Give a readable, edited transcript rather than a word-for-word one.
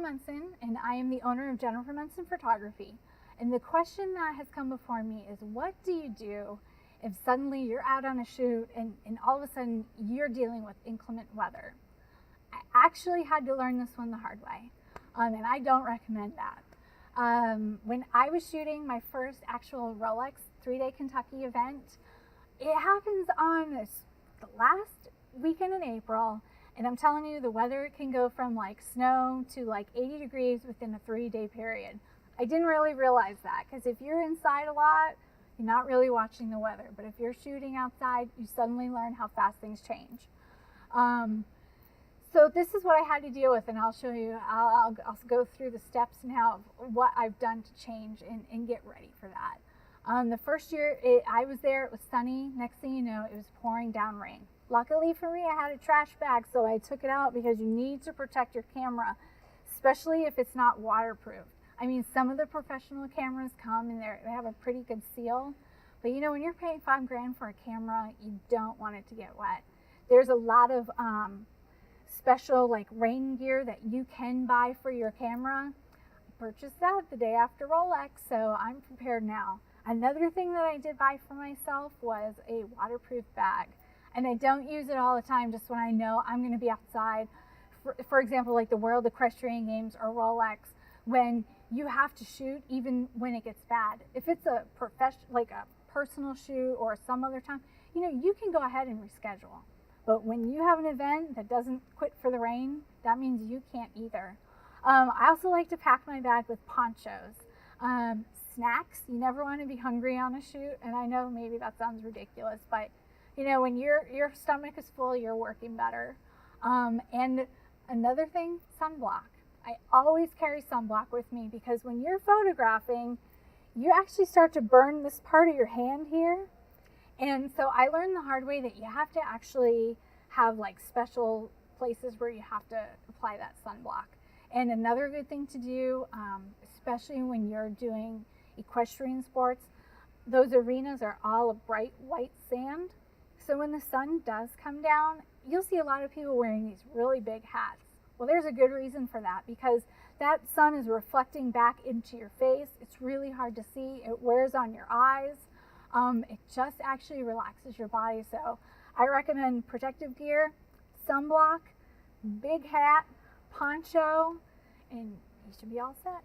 Munson, and I am the owner of Jennifer Munson Photography. And the question that has come before me is, what do you do if suddenly you're out on a shoot and all of a sudden you're dealing with inclement weather? I actually had to learn this one the hard way, and I don't recommend that. When I was shooting my first actual Rolex 3-day Kentucky event, it happens on the last weekend in April, and I'm telling you, the weather can go from like snow to like 80 degrees within a 3-day period. I didn't really realize that, because if you're inside a lot, you're not really watching the weather. But if you're shooting outside, you suddenly learn how fast things change. So this is what I had to deal with, and I'll show you. I'll go through the steps now of what I've done to change and get ready for that. The first year I was there, it was sunny. Next thing you know, it was pouring down rain. Luckily for me, I had a trash bag, so I took it out, because you need to protect your camera, especially if it's not waterproof. I mean, some of the professional cameras come and they have a pretty good seal, but you know, when you're paying $5,000 for a camera, you don't want it to get wet. There's a lot of special like rain gear that you can buy for your camera. I purchased that the day after Rolex, so I'm prepared now. Another thing that I did buy for myself was a waterproof bag. And I don't use it all the time, just when I know I'm going to be outside. For example, like the World Equestrian Games or Rolex, when you have to shoot even when it gets bad. If it's a like a personal shoot or some other time, you know, you can go ahead and reschedule. But when you have an event that doesn't quit for the rain, that means you can't either. I also like to pack my bag with ponchos. Snacks, you never want to be hungry on a shoot, and I know maybe that sounds ridiculous, but you know, when your stomach is full, you're working better. And another thing, sunblock. I always carry sunblock with me, because when you're photographing, you actually start to burn this part of your hand here. And so I learned the hard way that you have to actually have like special places where you have to apply that sunblock. And another good thing to do, especially when you're doing equestrian sports, those arenas are all a bright white sand. So when the sun does come down, you'll see a lot of people wearing these really big hats. Well, there's a good reason for that, because that sun is reflecting back into your face. It's really hard to see. It wears on your eyes. It just actually relaxes your body. So I recommend protective gear, sunblock, big hat, poncho, and you should be all set.